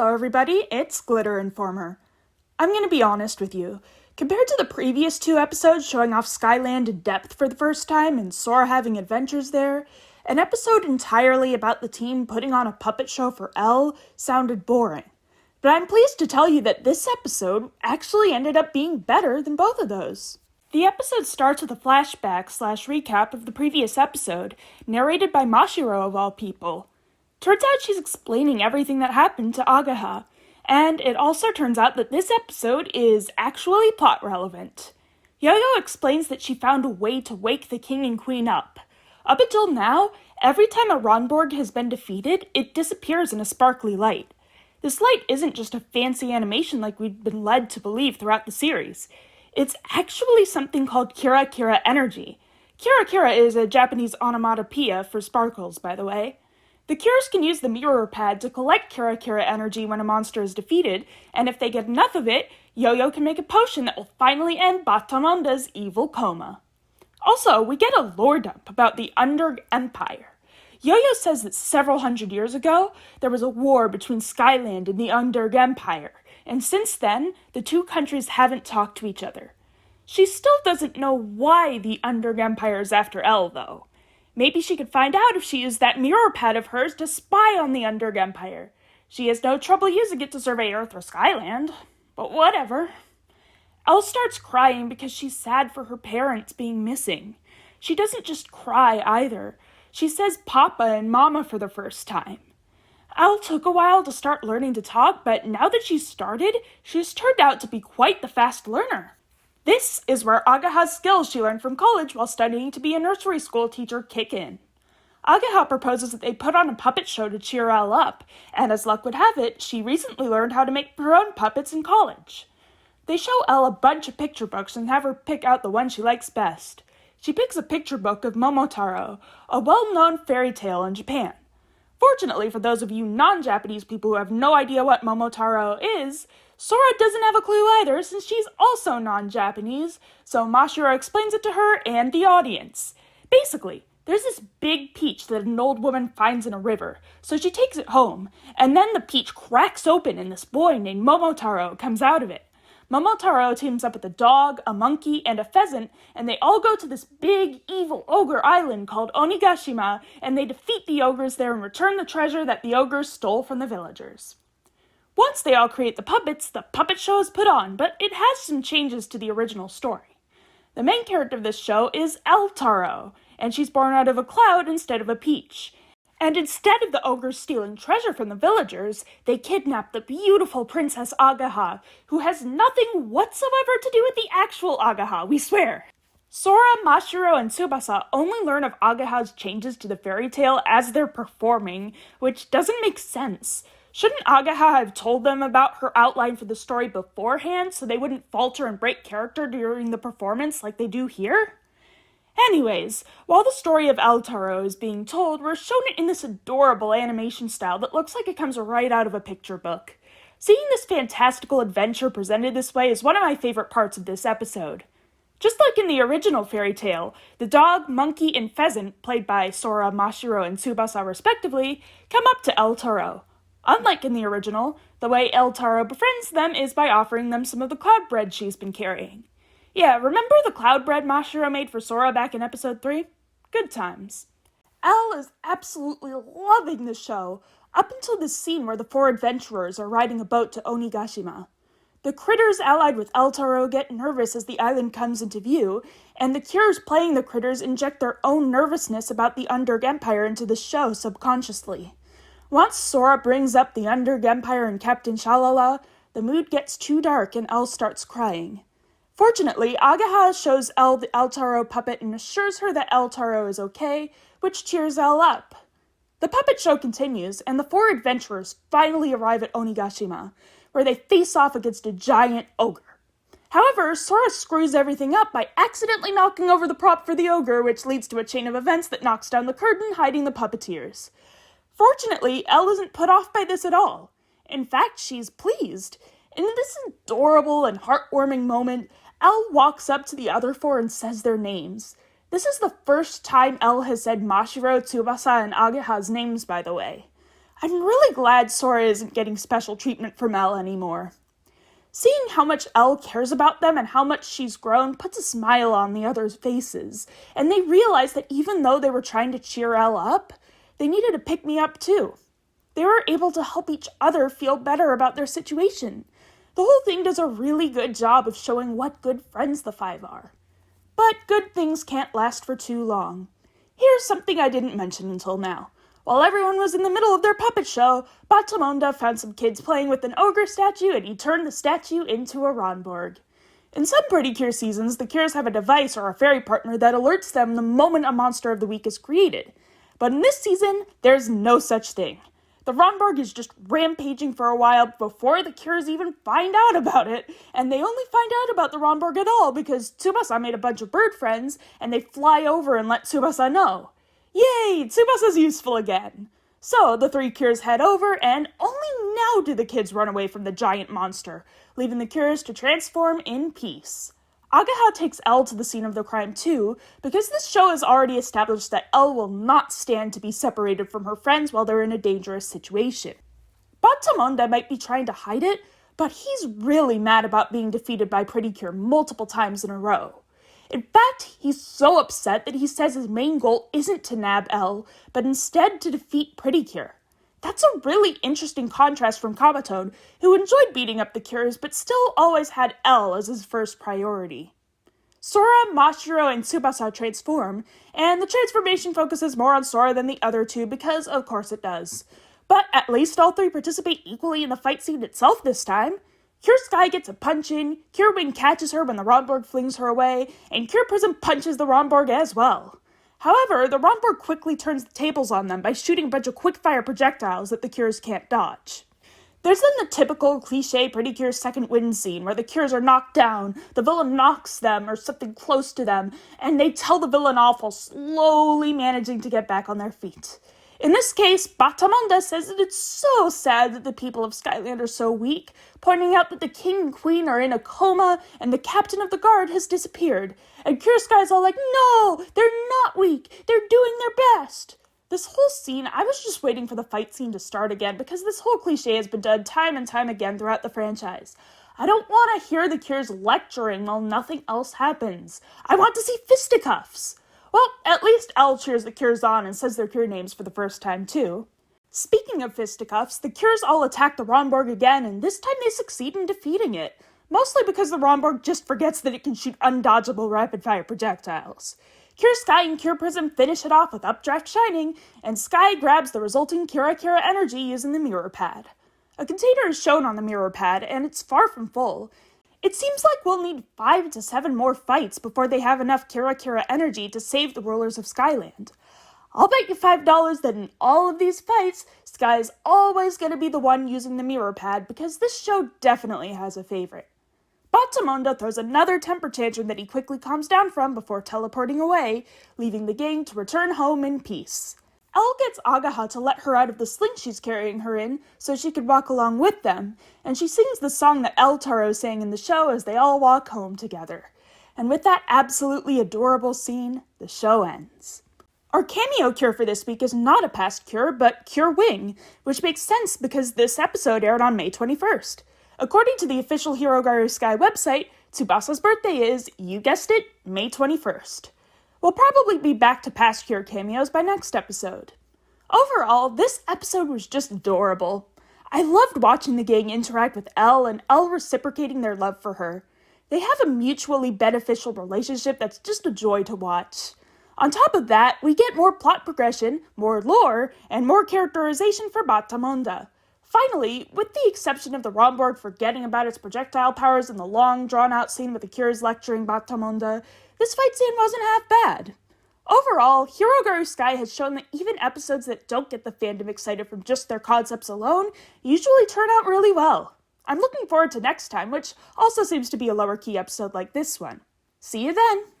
Hello everybody, it's Glitter Informer. I'm going to be honest with you. Compared to the previous two episodes showing off Skyland in depth for the first time and Sora having adventures there, an episode entirely about the team putting on a puppet show for Elle sounded boring. But I'm pleased to tell you that this episode actually ended up being better than both of those. The episode starts with a flashback/recap of the previous episode, narrated by Mashiro of all people. Turns out she's explaining everything that happened to Agaha, and it also turns out that this episode is actually plot relevant. Yo-Yo explains that she found a way to wake the king and queen up. Up until now, every time a Ronborg has been defeated, it disappears in a sparkly light. This light isn't just a fancy animation like we've been led to believe throughout the series. It's actually something called Kira Kira energy. Kira Kira is a Japanese onomatopoeia for sparkles, by the way. The Cures can use the mirror pad to collect Kira Kira energy when a monster is defeated, and if they get enough of it, Yo-Yo can make a potion that will finally end Batamonda's evil coma. Also, we get a lore dump about the Underg Empire. Yo-Yo says that several hundred years ago, there was a war between Skyland and the Underg Empire, and since then, the two countries haven't talked to each other. She still doesn't know why the Underg Empire is after Elle, though. Maybe she could find out if she used that mirror pad of hers to spy on the Underg Empire. She has no trouble using it to survey Earth or Skyland, but whatever. Elle starts crying because she's sad for her parents being missing. She doesn't just cry either. She says Papa and Mama for the first time. Elle took a while to start learning to talk, but now that she's started, she's turned out to be quite the fast learner. This is where Agaha's skills she learned from college while studying to be a nursery school teacher kick in. Agaha proposes that they put on a puppet show to cheer Elle up, and as luck would have it, she recently learned how to make her own puppets in college. They show Elle a bunch of picture books and have her pick out the one she likes best. She picks a picture book of Momotaro, a well-known fairy tale in Japan. Fortunately for those of you non-Japanese people who have no idea what Momotaro is, Sora doesn't have a clue either since she's also non-Japanese, so Mashiro explains it to her and the audience. Basically, there's this big peach that an old woman finds in a river, so she takes it home, and then the peach cracks open and this boy named Momotaro comes out of it. Momotaro teams up with a dog, a monkey, and a pheasant, and they all go to this big, evil ogre island called Onigashima, and they defeat the ogres there and return the treasure that the ogres stole from the villagers. Once they all create the puppets, the puppet show is put on, but it has some changes to the original story. The main character of this show is Elle Taro, and she's born out of a cloud instead of a peach. And instead of the ogres stealing treasure from the villagers, they kidnap the beautiful Princess Agaha, who has nothing whatsoever to do with the actual Agaha, we swear. Sora, Mashiro, and Tsubasa only learn of Agaha's changes to the fairy tale as they're performing, which doesn't make sense. Shouldn't Agaha have told them about her outline for the story beforehand so they wouldn't falter and break character during the performance like they do here? Anyways, while the story of Elle Taro is being told, we're shown it in this adorable animation style that looks like it comes right out of a picture book. Seeing this fantastical adventure presented this way is one of my favorite parts of this episode. Just like in the original fairy tale, the dog, monkey, and pheasant, played by Sora, Mashiro, and Tsubasa respectively, come up to Elle Taro. Unlike in the original, the way Elle Taro befriends them is by offering them some of the cloud bread she's been carrying. Yeah, remember the cloud bread Mashiro made for Sora back in episode 3? Good times. Elle is absolutely loving the show, up until this scene where the four adventurers are riding a boat to Onigashima. The critters allied with Elle Taro get nervous as the island comes into view, and the Cures playing the critters inject their own nervousness about the Underg Empire into the show subconsciously. Once Sora brings up the Underg Empire and Captain Shalala, the mood gets too dark and Elle starts crying. Fortunately, Agaha shows Elle the Elle Taro puppet and assures her that Elle Taro is okay, which cheers Elle up. The puppet show continues, and the four adventurers finally arrive at Onigashima, where they face off against a giant ogre. However, Sora screws everything up by accidentally knocking over the prop for the ogre, which leads to a chain of events that knocks down the curtain, hiding the puppeteers. Fortunately, Elle isn't put off by this at all. In fact, she's pleased. In this adorable and heartwarming moment, Elle walks up to the other four and says their names. This is the first time Elle has said Mashiro, Tsubasa, and Agaha's names, by the way. I'm really glad Sora isn't getting special treatment from Elle anymore. Seeing how much Elle cares about them and how much she's grown puts a smile on the others' faces, and they realize that even though they were trying to cheer Elle up, they needed to pick me up too. They were able to help each other feel better about their situation. The whole thing does a really good job of showing what good friends the five are. But good things can't last for too long. Here's something I didn't mention until now. While everyone was in the middle of their puppet show, Batamonda found some kids playing with an ogre statue and he turned the statue into a Ronborg. In some Pretty Cure seasons, the Cures have a device or a fairy partner that alerts them the moment a monster of the week is created. But in this season, there's no such thing. The Ronborg is just rampaging for a while before the Cures even find out about it, and they only find out about the Ronborg at all because Tsubasa made a bunch of bird friends, and they fly over and let Tsubasa know. Yay! Tsubasa's useful again! So, the three Cures head over, and only now do the kids run away from the giant monster, leaving the Cures to transform in peace. Agaha takes Elle to the scene of the crime too, because this show has already established that Elle will not stand to be separated from her friends while they're in a dangerous situation. Batamonda might be trying to hide it, but he's really mad about being defeated by Pretty Cure multiple times in a row. In fact, he's so upset that he says his main goal isn't to nab Elle, but instead to defeat Pretty Cure. That's a really interesting contrast from Kabaton, who enjoyed beating up the Cures, but still always had Elle as his first priority. Sora, Mashiro, and Tsubasa transform, and the transformation focuses more on Sora than the other two because, of course, it does. But at least all three participate equally in the fight scene itself this time. Cure Sky gets a punch in, Cure Wing catches her when the Ronborg flings her away, and Cure Prism punches the Ronborg as well. However, the Ronborg quickly turns the tables on them by shooting a bunch of quick-fire projectiles that the Cures can't dodge. There's then the typical cliché Pretty Cure's second wind scene where the Cures are knocked down, the villain knocks them or something close to them, and they tell the villain off while slowly managing to get back on their feet. In this case, Batamonda says that it's so sad that the people of Skyland are so weak, pointing out that the king and queen are in a coma and the captain of the guard has disappeared. And Cure Sky's all like, no, they're not weak, they're doing their best. This whole scene, I was just waiting for the fight scene to start again because this whole cliche has been done time and time again throughout the franchise. I don't want to hear the Cures lecturing while nothing else happens. I want to see fisticuffs. Well, at least Elle cheers the Cures on and says their Cure names for the first time, too. Speaking of fisticuffs, the Cures all attack the Ronborg again, and this time they succeed in defeating it. Mostly because the Ronborg just forgets that it can shoot undodgeable rapid-fire projectiles. Cure Sky and Cure Prism finish it off with Updraft Shining, and Sky grabs the resulting Kira energy using the mirror pad. A container is shown on the mirror pad, and it's far from full. It seems like we'll need 5 to 7 more fights before they have enough Kira energy to save the rulers of Skyland. I'll bet you $5 that in all of these fights, Sky is always going to be the one using the mirror pad because this show definitely has a favorite. Batamonda throws another temper tantrum that he quickly calms down from before teleporting away, leaving the gang to return home in peace. Elle gets Agaha to let her out of the sling she's carrying her in so she could walk along with them, and she sings the song that El Toro sang in the show as they all walk home together. And with that absolutely adorable scene, the show ends. Our cameo cure for this week is not a past cure, but Cure Wing, which makes sense because this episode aired on May 21st. According to the official Hirogary Sky website, Tsubasa's birthday is, you guessed it, May 21st. We'll probably be back to past Cure cameos by next episode. Overall, this episode was just adorable. I loved watching the gang interact with Elle and Elle reciprocating their love for her. They have a mutually beneficial relationship that's just a joy to watch. On top of that, we get more plot progression, more lore, and more characterization for Batamonda. Finally, with the exception of the Ronborg forgetting about its projectile powers in the long, drawn-out scene with the Cures lecturing Batamonda, this fight scene wasn't half bad. Overall, Hirogary Sky has shown that even episodes that don't get the fandom excited from just their concepts alone usually turn out really well. I'm looking forward to next time, which also seems to be a lower-key episode like this one. See you then!